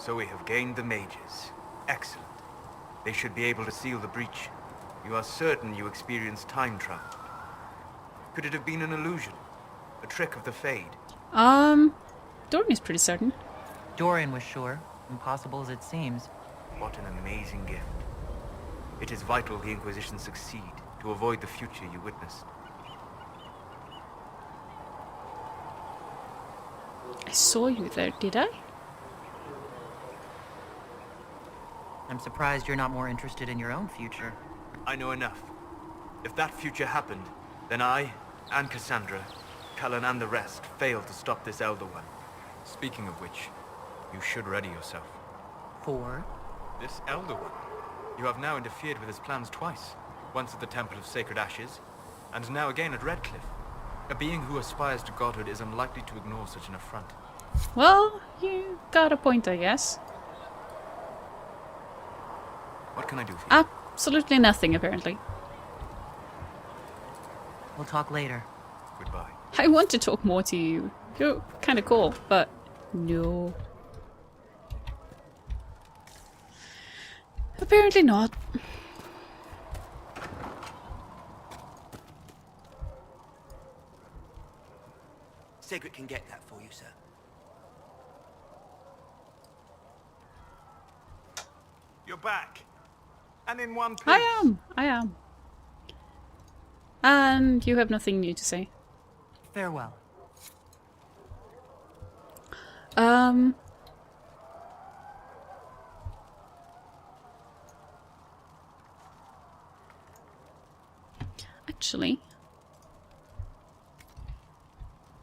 So we have gained the mages. Excellent. They should be able to seal the breach. You are certain you experienced time travel? Could it have been an illusion? A trick of the Fade? Dorian is pretty certain. Dorian was sure. Impossible as it seems. What an amazing gift. It is vital the Inquisition succeed to avoid the future you witnessed. I saw you there, did I? I'm surprised you're not more interested in your own future. I know enough. If that future happened, then I, and Cassandra, Cullen and the rest, failed to stop this Elder One. Speaking of which, you should ready yourself. For? This Elder One. You have now interfered with his plans twice. Once at the Temple of Sacred Ashes, and now again at Redcliffe. A being who aspires to godhood is unlikely to ignore such an affront. Well, you got a point, I guess. What can I do for you? Absolutely nothing, apparently. We'll talk later. Goodbye. I want to talk more to you. You're kind of cool, but no. Apparently not. Sigrid can get that for you, sir. You're back. And in one piece. I am. And you have nothing new to say. Farewell. Actually,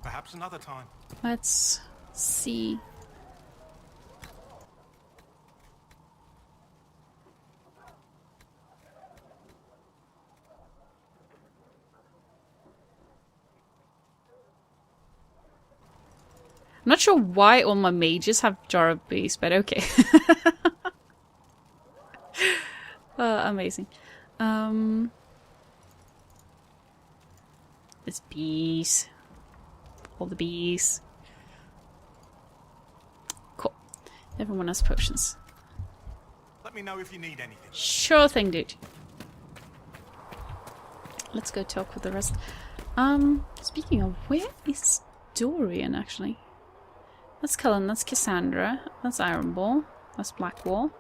Perhaps another time. let's see. I'm not sure why all my mages have Jar of Bees, but okay. Amazing. There's bees. All the bees. Cool. Everyone has potions. Let me know if you need anything. Sure thing, dude. Let's go talk with the rest. Speaking of, where is Dorian, actually? That's Cullen, that's Cassandra, that's Ironball, that's Blackwall.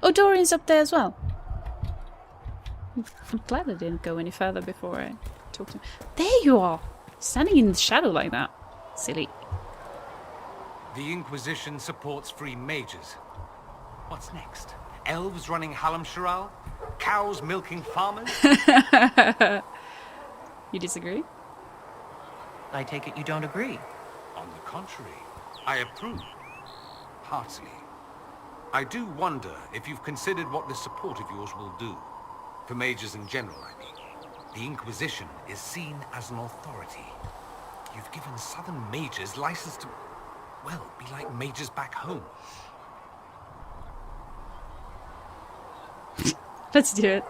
Oh, Dorian's up there as well. I'm glad I didn't go any further before I talked to him. There you are! Standing in the shadow like that. Silly. The Inquisition supports free mages. What's next? Elves running Hallam-Sharal? Cows milking farmers? You disagree? I take it you don't agree. On the contrary, I approve. Heartily. I do wonder if you've considered what this support of yours will do. For mages in general, I mean. The Inquisition is seen as an authority. You've given southern mages license to, well, be like mages back home. Let's do it.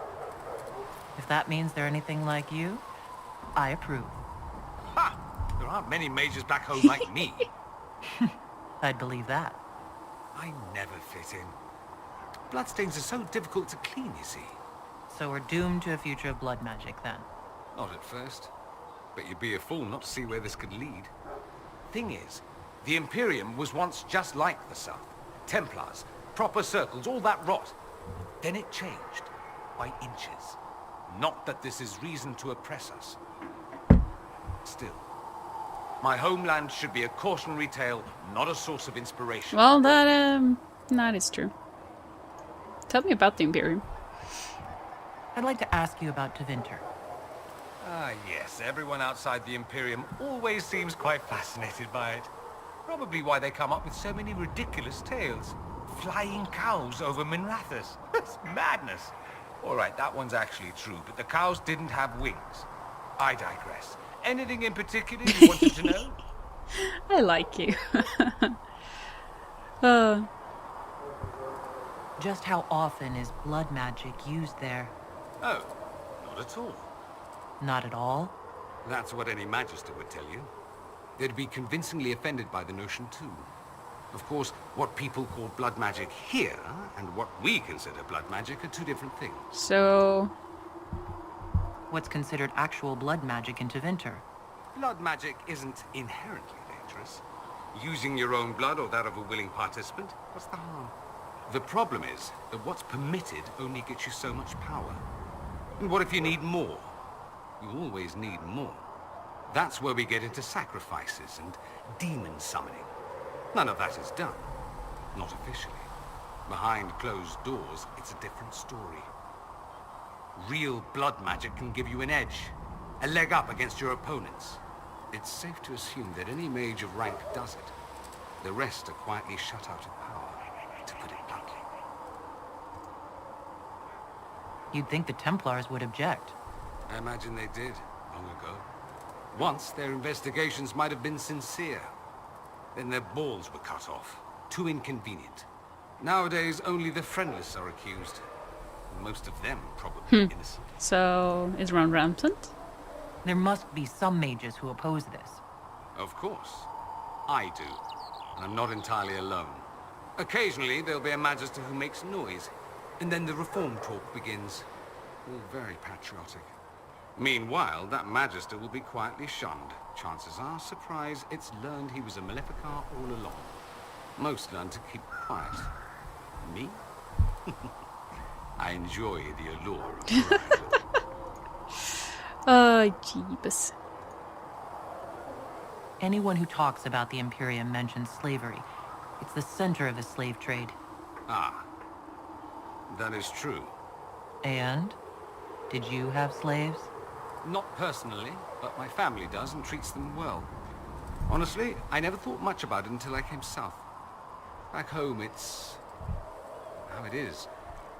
If that means they're anything like you, I approve. Ha! There aren't many mages back home like me. I'd believe that. I never fit in. Bloodstains are so difficult to clean, you see. So we're doomed to a future of blood magic, then. Not at first. But you'd be a fool not to see where this could lead. Thing is, the Imperium was once just like the South. Templars, proper circles, all that rot. Then it changed. By inches. Not that this is reason to oppress us. Still, my homeland should be a cautionary tale, not a source of inspiration. Well, that is true. Tell me about the Imperium. I'd like to ask you about Tevinter. Ah, yes. Everyone outside the Imperium always seems quite fascinated by it. Probably why they come up with so many ridiculous tales. Flying cows over Minrathous. That's madness. All right, that one's actually true, but the cows didn't have wings. I digress. Anything in particular you wanted to know? I like you. Just how often is blood magic used there? Oh, not at all. Not at all? That's what any magister would tell you. they'd be convincingly offended by the notion too. Of course, what people call blood magic here, and what we consider blood magic, are two different things. So, What's considered actual blood magic in Tevinter? Blood magic isn't inherently dangerous. Using your own blood or that of a willing participant, what's the harm? The problem is that what's permitted only gets you so much power. And what if you need more? You always need more. That's where we get into sacrifices and demon summoning. None of that is done. Not officially. Behind closed doors, it's a different story. Real blood magic can give you an edge, a leg up against your opponents. It's safe to assume that any mage of rank does it. The rest are quietly shut out of power, to put it bluntly. You'd think the Templars would object. I imagine they did, long ago. Once, their investigations might have been sincere. Then their balls were cut off. Too inconvenient. Nowadays, only the friendless are accused. Most of them probably innocent. so is Ron rampant? There must be some mages who oppose this. Of course. I do. And I'm not entirely alone. Occasionally, there'll be a magister who makes noise. And then the reform talk begins. All very patriotic. Meanwhile, that magister will be quietly shunned. Chances are, surprise, it's learned he was a Maleficar all along. Most learn to keep quiet. Me? I enjoy the allure of variety. Oh, jeebus. Anyone who talks about the Imperium mentions slavery. It's the center of the slave trade. Ah. That is true. And? Did you have slaves? Not personally, but my family does and treats them well. Honestly, I never thought much about it until I came south. Back home, it's how it is.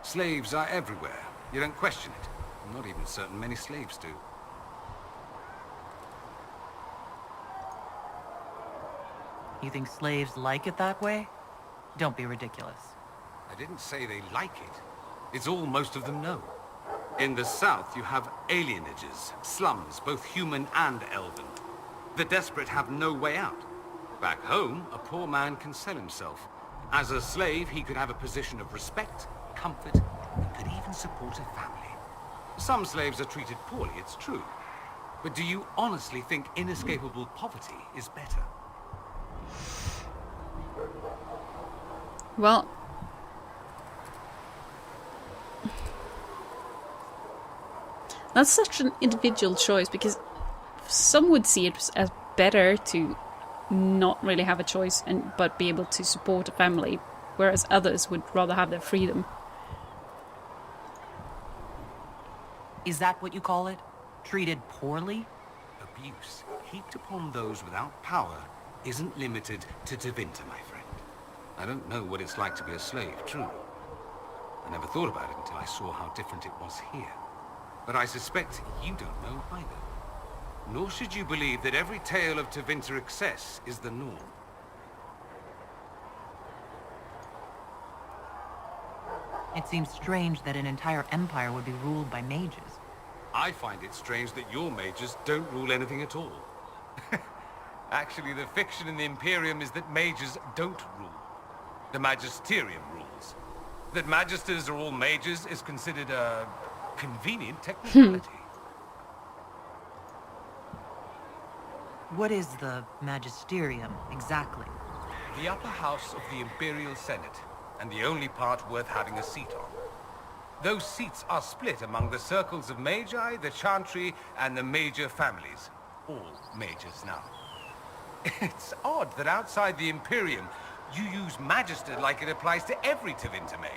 Slaves are everywhere. You don't question it. I'm not even certain many slaves do. You think slaves like it that way? Don't be ridiculous. I didn't say they like it. It's all most of them know. In the south, you have alienages, slums, both human and elven. The desperate have no way out. Back home, a poor man can sell himself. As a slave, he could have a position of respect, comfort, and could even support a family. Some slaves are treated poorly, it's true. But do you honestly think inescapable poverty is better? Well, that's such an individual choice, because some would see it as better to not really have a choice but be able to support a family, whereas others would rather have their freedom. Is that what you call it? Treated poorly? Abuse heaped upon those without power isn't limited to Tevinter, my friend. I don't know what it's like to be a slave, true. I never thought about it until I saw how different it was here. But I suspect you don't know either. Nor should you believe that every tale of Tevinter excess is the norm. It seems strange that an entire empire would be ruled by mages. I find it strange that your mages don't rule anything at all. Actually, the fiction in the Imperium is that mages don't rule. The Magisterium rules. That magisters are all mages is considered a convenient technicality. What is the Magisterium, exactly? The upper house of the Imperial Senate, and the only part worth having a seat on. Those seats are split among the circles of Magi, the Chantry, and the major families. All mages now. It's odd that outside the Imperium, you use Magister like it applies to every Tevinter mage.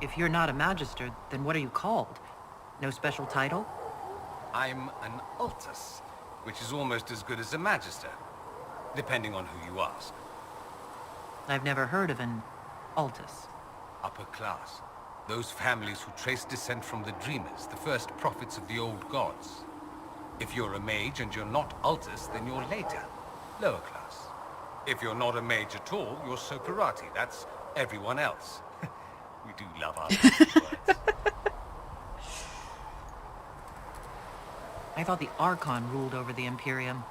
If you're not a Magister, then what are you called? No special title? I'm an Altus, which is almost as good as a Magister, depending on who you ask. I've never heard of an Altus. Upper class. Those families who trace descent from the Dreamers, the first prophets of the old gods. If you're a mage and you're not Altus, then you're later, lower class. If you're not a mage at all, you're Sokarati. That's everyone else. We do love our words. I thought the Archon ruled over the Imperium.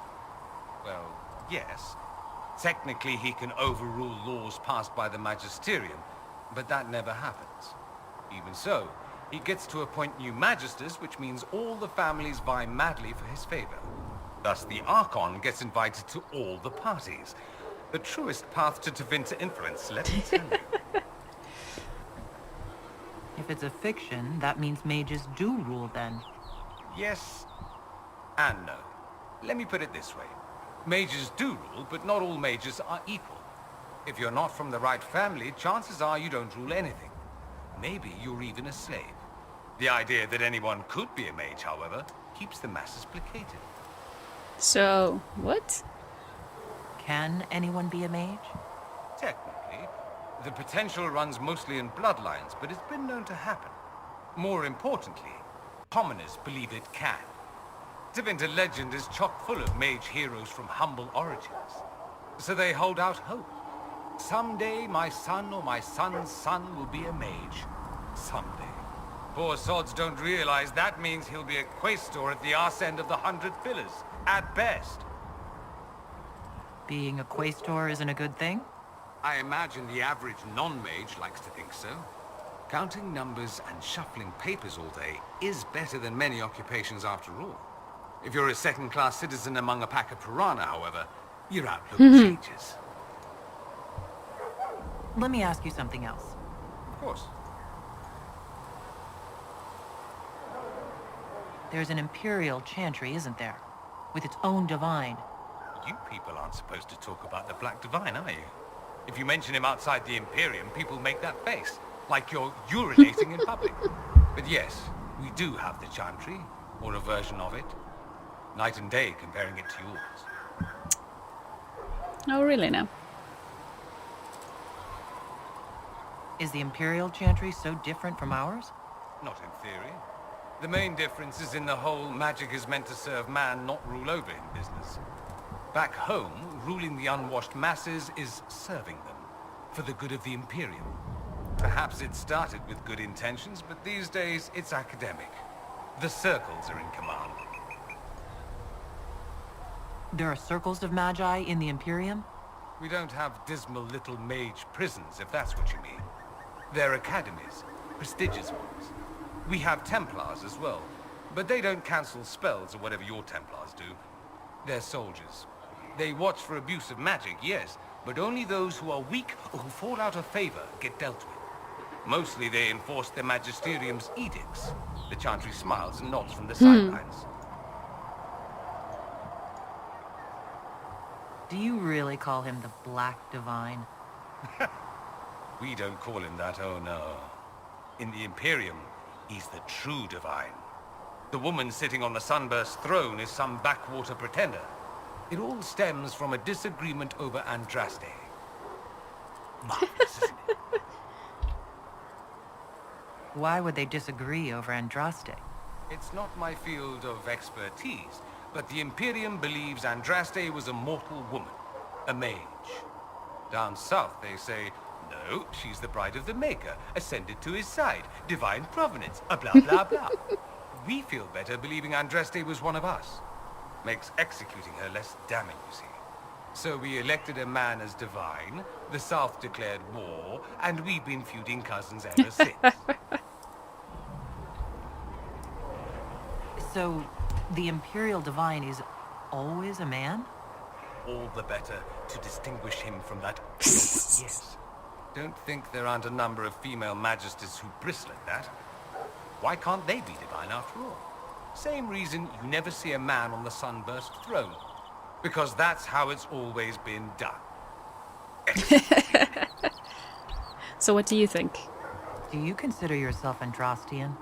Well, yes. Technically, he can overrule laws passed by the Magisterium, but that never happens. Even so, he gets to appoint new magisters, which means all the families vie madly for his favor. Thus, the Archon gets invited to all the parties. The truest path to Tevinter influence, let me tell you. If it's a fiction, that means mages do rule then. Yes and no. Let me put it this way. Mages do rule, but not all mages are equal. If you're not from the right family, chances are you don't rule anything. Maybe you're even a slave. The idea that anyone could be a mage, however, keeps the masses placated. So, what? Can anyone be a mage? Technically, the potential runs mostly in bloodlines, but it's been known to happen. More importantly, commoners believe it can. Tevinter legend is chock full of mage heroes from humble origins. So they hold out hope. Someday my son or my son's son will be a mage. Someday. Poor sods don't realize that means he'll be a quaestor at the arse end of the 100 Pillars, at best. Being a quaestor isn't a good thing? I imagine the average non-mage likes to think so. Counting numbers and shuffling papers all day is better than many occupations after all. If you're a second-class citizen among a pack of piranha, however, your outlook changes. Let me ask you something else. Of course. There's an Imperial Chantry, isn't there? With its own divine. You people aren't supposed to talk about the Black Divine, are you? If you mention him outside the Imperium, people make that face, like you're urinating in public. But yes, we do have the Chantry, or a version of it. Night and day comparing it to yours. Oh, really now? Is the Imperial Chantry so different from ours? Not in theory. The main difference is in the whole magic is meant to serve man, not rule over him business. Back home, ruling the unwashed masses is serving them, for the good of the Imperium. Perhaps it started with good intentions, but these days it's academic. The circles are in command. There are circles of magi in the Imperium? We don't have dismal little mage prisons, if that's what you mean. They're academies, prestigious ones. We have Templars as well, but they don't cancel spells or whatever your Templars do. They're soldiers. They watch for abuse of magic, yes, but only those who are weak or who fall out of favor get dealt with. Mostly they enforce the Magisterium's edicts. The Chantry smiles and nods from the sidelines. Do you really call him the Black Divine? We don't call him that, oh no. In the Imperium, he's the true divine. The woman sitting on the Sunburst throne is some backwater pretender. It all stems from a disagreement over Andraste. Marvelous, isn't it? Why would they disagree over Andraste? It's not my field of expertise, but the Imperium believes Andraste was a mortal woman, a mage. Down south they say, no, she's the bride of the Maker, ascended to his side, divine provenance, a blah blah blah. We feel better believing Andraste was one of us. Makes executing her less damning, you see. So we elected a man as divine, the South declared war, and we've been feuding cousins ever since. So, the Imperial Divine is always a man? All the better to distinguish him from that. Yes. Don't think there aren't a number of female magisters who bristle at that. Why can't they be divine after all? Same reason you never see a man on the Sunburst throne. Because that's how it's always been done. So what do you think? Do you consider yourself Andrastian?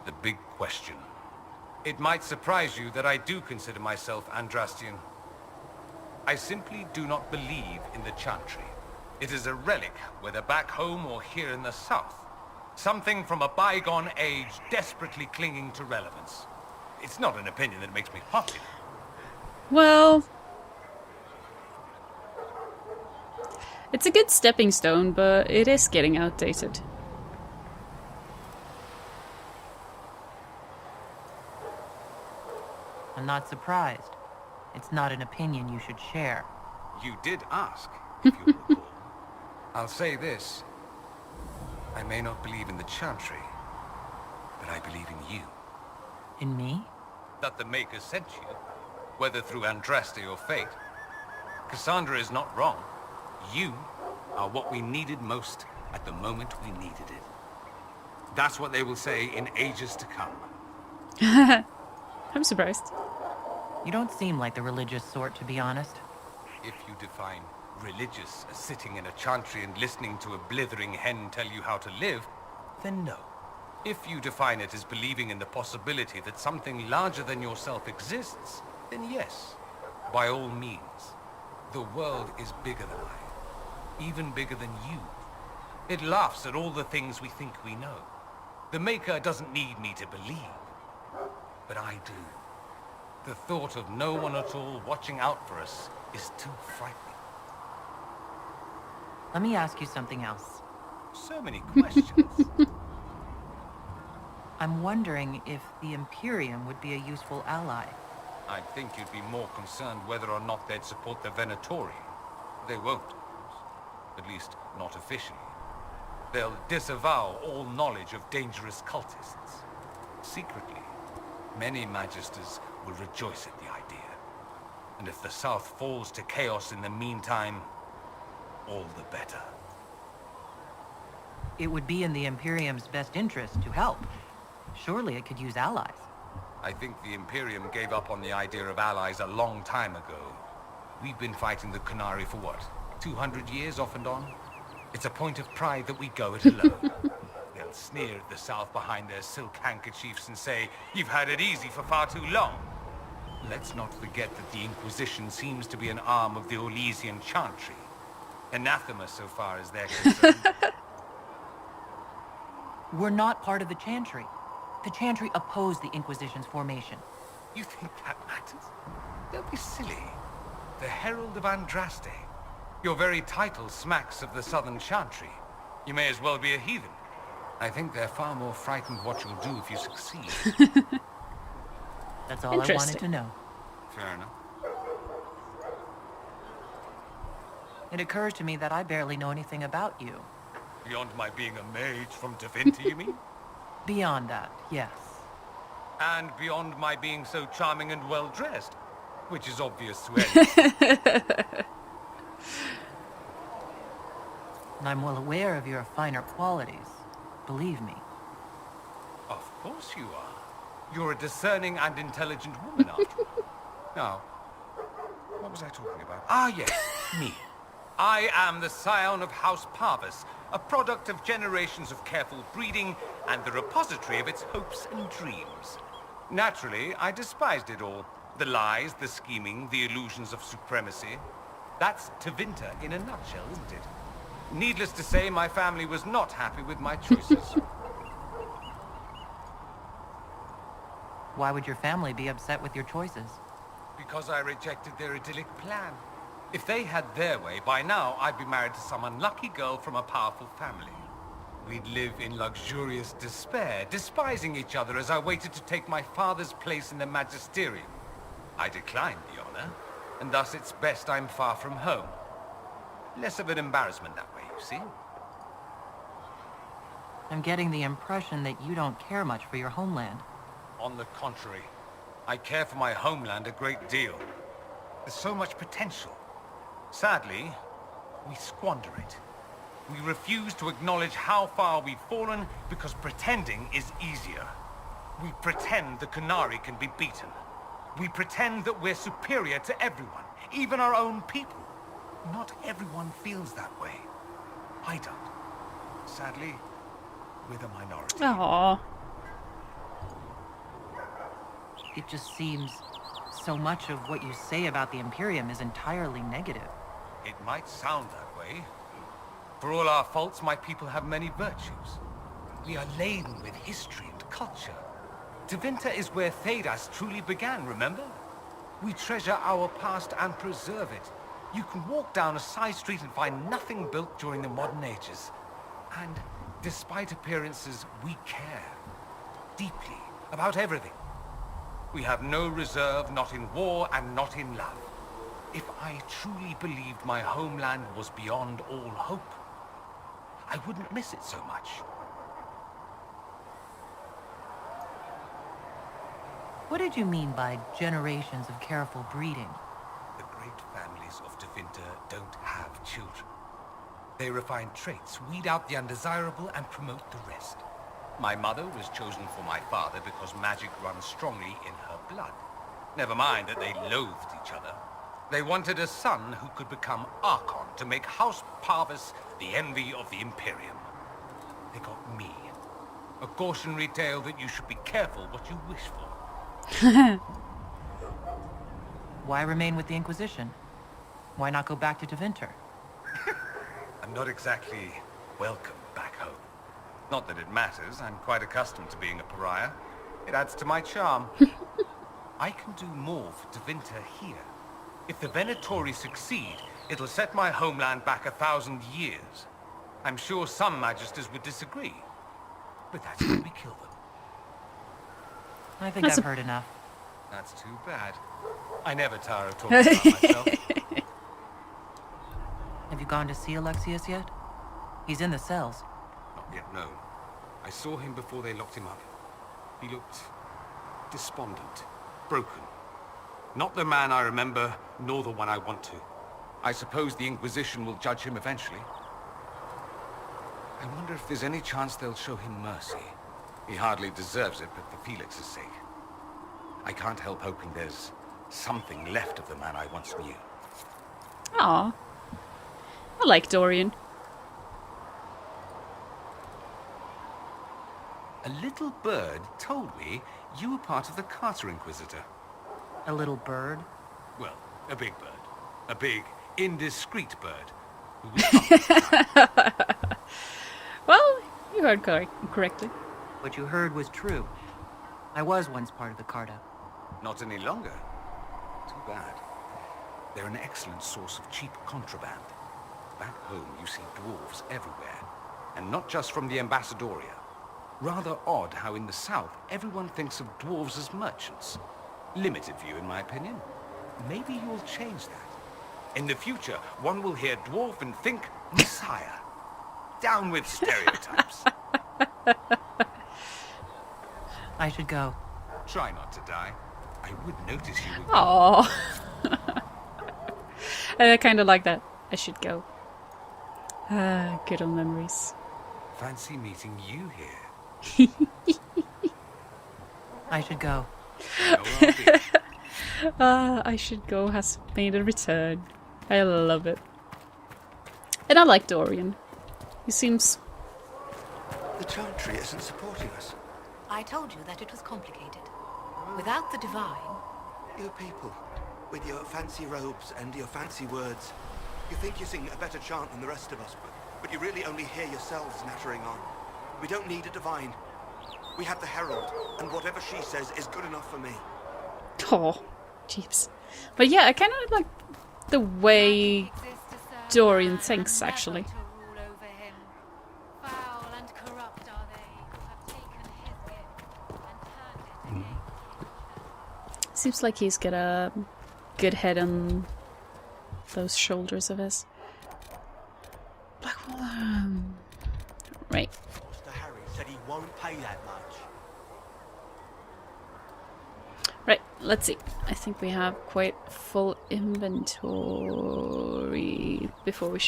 The big question. It might surprise you that I do consider myself Andrastian. I simply do not believe in the Chantry. It is a relic, whether back home or here in the south. Something from a bygone age desperately clinging to relevance. It's not an opinion that makes me popular. Well, it's a good stepping stone, but it is getting outdated. I'm not surprised. It's not an opinion you should share. You did ask, if you recall. I'll say this. I may not believe in the Chantry, but I believe in you. In me? That the Maker sent you, whether through Andraste or fate. Cassandra is not wrong. You are what we needed most at the moment we needed it. That's what they will say in ages to come. I'm surprised. You don't seem like the religious sort, to be honest. If you define religious as sitting in a chantry and listening to a blithering hen tell you how to live, then no. If you define it as believing in the possibility that something larger than yourself exists, then yes, by all means. The world is bigger than I, even bigger than you. It laughs at all the things we think we know. The Maker doesn't need me to believe, but I do. The thought of no one at all watching out for us is too frightening. Let me ask you something else. So many questions. I'm wondering if the Imperium would be a useful ally. I think you'd be more concerned whether or not they'd support the Venatori. They won't, of course. At least, not officially. They'll disavow all knowledge of dangerous cultists. Secretly, many Magisters will rejoice at the idea. And if the South falls to chaos in the meantime, all the better. It would be in the Imperium's best interest to help. Surely it could use allies. I think the Imperium gave up on the idea of allies a long time ago. We've been fighting the Qunari for what, 200 years off and on? It's a point of pride that we go it alone. They'll sneer at the South behind their silk handkerchiefs and say, "You've had it easy for far too long." Let's not forget that the Inquisition seems to be an arm of the Orlesian Chantry. Anathema so far as they're concerned. We're not part of the Chantry. The Chantry opposed the Inquisition's formation. You think that matters? Don't be silly. The Herald of Andraste. Your very title smacks of the Southern Chantry. You may as well be a heathen. I think they're far more frightened what you'll do if you succeed. That's all I wanted Interesting. to know. Fair enough. It occurs to me that I barely know anything about you. Beyond my being a mage from Tevinter, you mean? Beyond that, yes. And beyond my being so charming and well-dressed, which is obvious to anyone. And I'm well aware of your finer qualities. Believe me. Of course you are. You're a discerning and intelligent woman, after all. Now, what was I talking about? Ah, yes, me. I am the scion of House Parvis, a product of generations of careful breeding and the repository of its hopes and dreams. Naturally, I despised it all. The lies, the scheming, the illusions of supremacy. That's Tevinter in a nutshell, isn't it? Needless to say, my family was not happy with my choices. Why would your family be upset with your choices? Because I rejected their idyllic plan. If they had their way, by now I'd be married to some unlucky girl from a powerful family. We'd live in luxurious despair, despising each other as I waited to take my father's place in the magisterium. I declined the honor, and thus it's best I'm far from home. Less of an embarrassment that way, you see? I'm getting the impression that you don't care much for your homeland. On the contrary, I care for my homeland a great deal. There's so much potential. Sadly, we squander it. We refuse to acknowledge how far we've fallen because pretending is easier. We pretend the Qunari can be beaten. We pretend that we're superior to everyone, even our own people. Not everyone feels that way. I don't. Sadly, we're the minority. Aww. It just seems so much of what you say about the Imperium is entirely negative. It might sound that way. For all our faults, my people have many virtues. We are laden with history and culture. Tevinter is where Thedas truly began, remember? We treasure our past and preserve it. You can walk down a side street and find nothing built during the modern ages. And despite appearances, we care. Deeply. About everything. We have no reserve, not in war and not in love. If I truly believed my homeland was beyond all hope, I wouldn't miss it so much. What did you mean by generations of careful breeding? The great families of Devinter don't have children. They refine traits, weed out the undesirable, and promote the rest. My mother was chosen for my father because magic runs strongly in her blood. Never mind that they loathed each other. They wanted a son who could become Archon to make House Parvis the envy of the Imperium. They got me. A cautionary tale that you should be careful what you wish for. Why remain with the Inquisition? Why not go back to Devinter? I'm not exactly welcome back home. Not that it matters. I'm quite accustomed to being a pariah. It adds to my charm. I can do more for Devinter here. If the Venatori succeed, it'll set my homeland back 1,000 years. I'm sure some magisters would disagree. But that's why we kill them. I think I've heard enough. That's too bad. I never tire of talking about myself. Have you gone to see Alexius yet? He's in the cells. Not yet, no. I saw him before they locked him up. He looked despondent, broken. Not the man I remember, nor the one I want to. I suppose the Inquisition will judge him eventually. I wonder if there's any chance they'll show him mercy. He hardly deserves it, but for Felix's sake. I can't help hoping there's something left of the man I once knew. Aw. I like Dorian. A little bird told me you were part of the Carter Inquisitor. A little bird? Well, a big bird. A big, indiscreet bird. Who was Well, you heard correctly. What you heard was true. I was once part of the Carta. Not any longer. Too bad. They're an excellent source of cheap contraband. Back home, you see dwarves everywhere. And not just from the Ambassadoria. Rather odd how in the south, everyone thinks of dwarves as merchants. Limited view, in my opinion. Maybe you'll change that. In the future, one will hear dwarf and think Messiah. Down with stereotypes. I should go. Try not to die. I would notice you would. Aww. And I kind of like that. I should go. Ah, good old memories. Fancy meeting you here. I should go. I should go has made a return. I love it. And I like Dorian. He seems... The Chantry isn't supporting us. I told you that it was complicated. Without the divine... You people, with your fancy robes and your fancy words, you think you sing a better chant than the rest of us, but you really only hear yourselves nattering on. We don't need a divine. We have the Herald, and whatever she says is good enough for me. Oh, jeeps. But yeah, I kind of like the way Dorian thinks, actually. Seems like he's got a good head on those shoulders of his. Blackwall. Right. Master Harry said he won't pay that much. Right, let's see. I think we have quite full inventory. Before we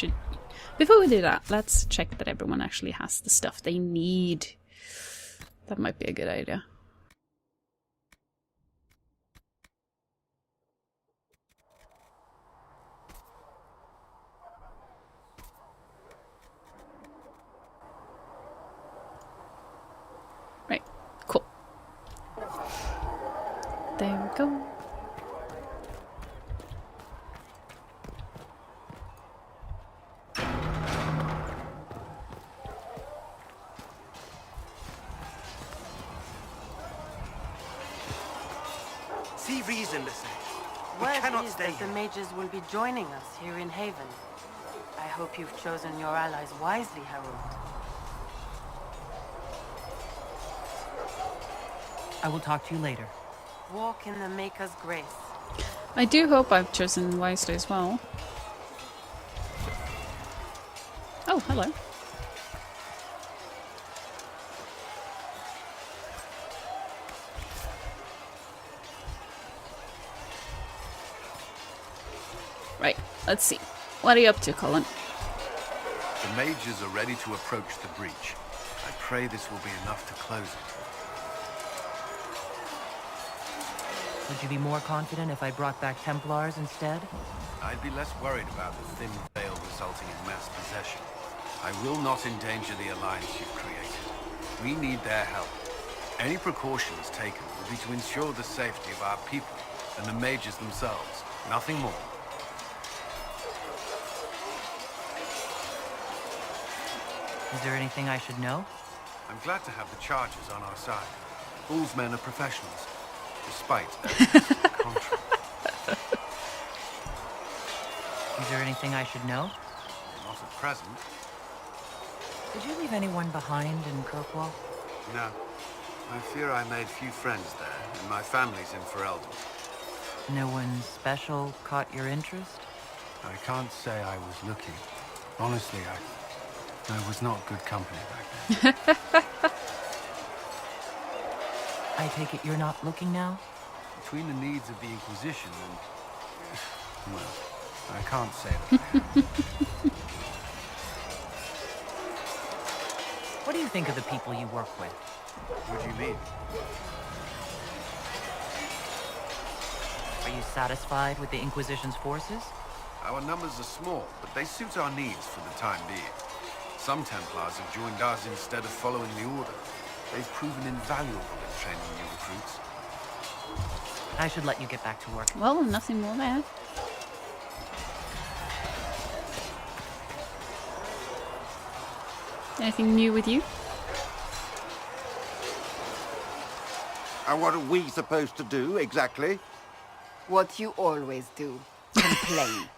do that, let's check that everyone actually has the stuff they need. That might be a good idea. Right, cool. There we go. See reason to say. We Word cannot is stay that the here. mages will be joining us here in Haven. I hope you've chosen your allies wisely, Harold. I will talk to you later. Walk in the Maker's grace. I do hope I've chosen wisely as well. Oh, hello. Right, let's see. What are you up to, Colin? The mages are ready to approach the breach. I pray this will be enough to close it. Would you be more confident if I brought back Templars instead? I'd be less worried about the thin veil resulting in mass possession. I will not endanger the alliance you've created. We need their help. Any precautions taken will be to ensure the safety of our people and the mages themselves. Nothing more. Is there anything I should know? I'm glad to have the charges on our side. Fool's men are professionals, despite contrary. Is there anything I should know? Not at present. Did you leave anyone behind in Kirkwall? No. I fear I made few friends there, and my family's in Ferelden. No one special caught your interest? I can't say I was looking. Honestly, I was not good company back then. I take it you're not looking now? Between the needs of the Inquisition and... well, I can't say that I am. What do you think of the people you work with? What do you mean? Are you satisfied with the Inquisition's forces? Our numbers are small, but they suit our needs for the time being. Some Templars have joined us instead of following the Order. They've proven invaluable in training new recruits. I should let you get back to work. Well, nothing more there. Anything new with you? And what are we supposed to do, exactly? What you always do. Complain.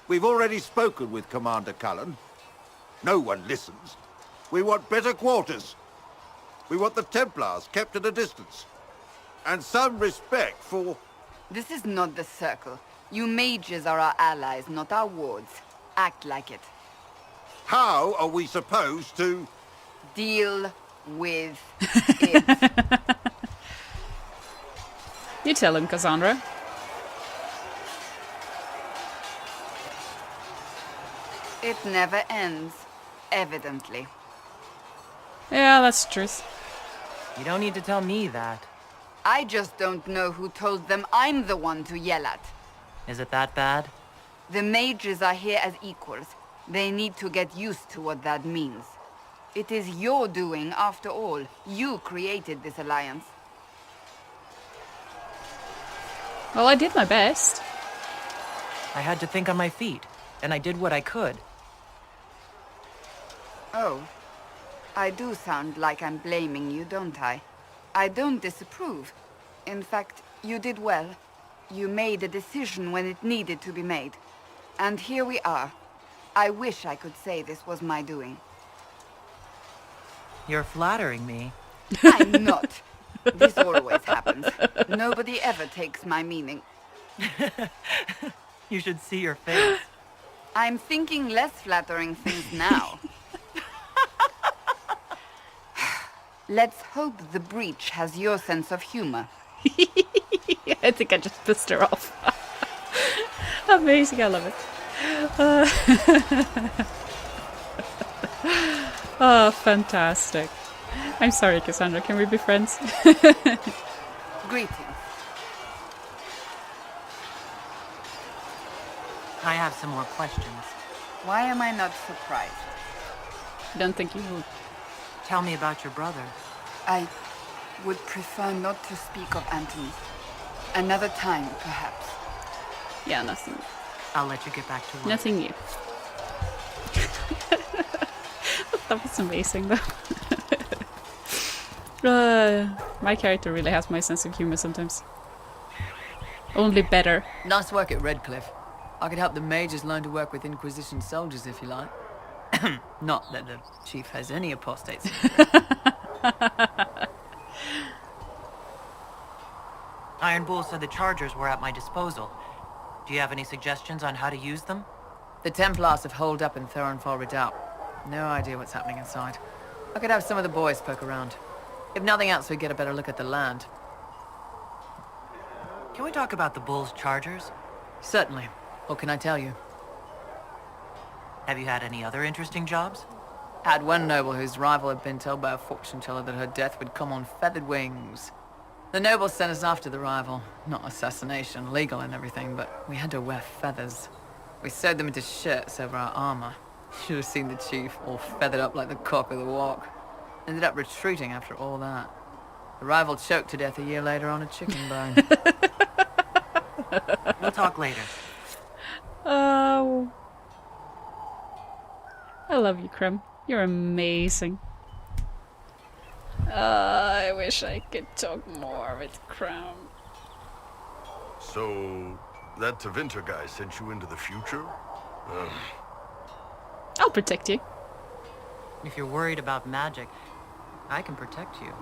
We've already spoken with Commander Cullen. No one listens. We want better quarters. We want the Templars kept at a distance. And some respect for... This is not the Circle. You mages are our allies, not our wards. Act like it. How are we supposed to... Deal with it. You tell him, Cassandra. It never ends, evidently. Yeah, that's the truth. You don't need to tell me that. I just don't know who told them I'm the one to yell at. Is it that bad? The mages are here as equals. They need to get used to what that means. It is your doing, after all. You created this alliance. Well, I did my best. I had to think on my feet, and I did what I could. Oh. I do sound like I'm blaming you, don't I? I don't disapprove. In fact, you did well. You made a decision when it needed to be made. And here we are. I wish I could say this was my doing. You're flattering me. I'm not. This always happens. Nobody ever takes my meaning. You should see your face. I'm thinking less flattering things now. Let's hope the breach has your sense of humor. I think I just pissed her off. Amazing, I love it. Oh, fantastic. I'm sorry, Cassandra, can we be friends? Greetings. I have some more questions. Why am I not surprised? I don't think you would. Tell me about your brother. I would prefer not to speak of Anthony. Another time, perhaps. Yeah, nothing. I'll let you get back to work. Nothing new. That was amazing, though. My character really has my sense of humor sometimes. Only better. Nice work at Redcliffe. I could help the mages learn to work with Inquisition soldiers if you like. Not that the chief has any apostates. Iron Bull said the chargers were at my disposal. Do you have any suggestions on how to use them? The Templars have holed up in Thorinfall Redoubt. No idea what's happening inside. I could have some of the boys poke around. If nothing else, we get a better look at the land. Can we talk about the Bull's chargers? Certainly. What can I tell you? Have you had any other interesting jobs? Had one noble whose rival had been told by a fortune teller that her death would come on feathered wings. The noble sent us after the rival. Not assassination, legal and everything, but we had to wear feathers. We sewed them into shirts over our armor. Should have seen the chief, all feathered up like the cock of the walk. Ended up retreating after all that. The rival choked to death a year later on a chicken bone. We'll talk later. Oh. I love you, Krim. You're amazing. I wish I could talk more with Krim. So, that Tevinter guy sent you into the future? I'll protect you. If you're worried about magic, I can protect you.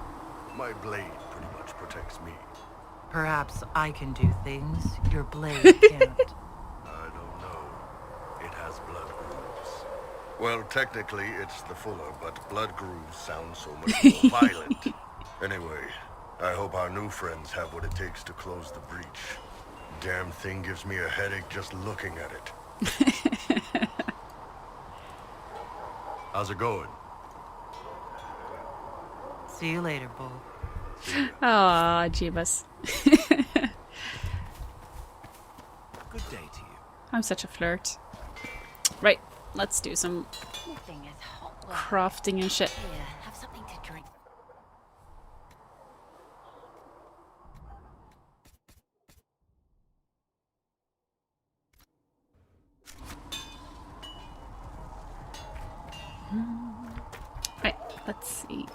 My blade pretty much protects me. Perhaps I can do things your blade can't. I don't know. It has blood grooves. Well, technically it's the fuller, but blood grooves sound so much more violent. Anyway, I hope our new friends have what it takes to close the breach. Damn thing gives me a headache just looking at it. How's it going? See you later, Bull. Aw, Jeebus. Good day to you. I'm such a flirt. Right, let's do some Anything is hot work. crafting and shit. Here, have something to drink. Right, let's see.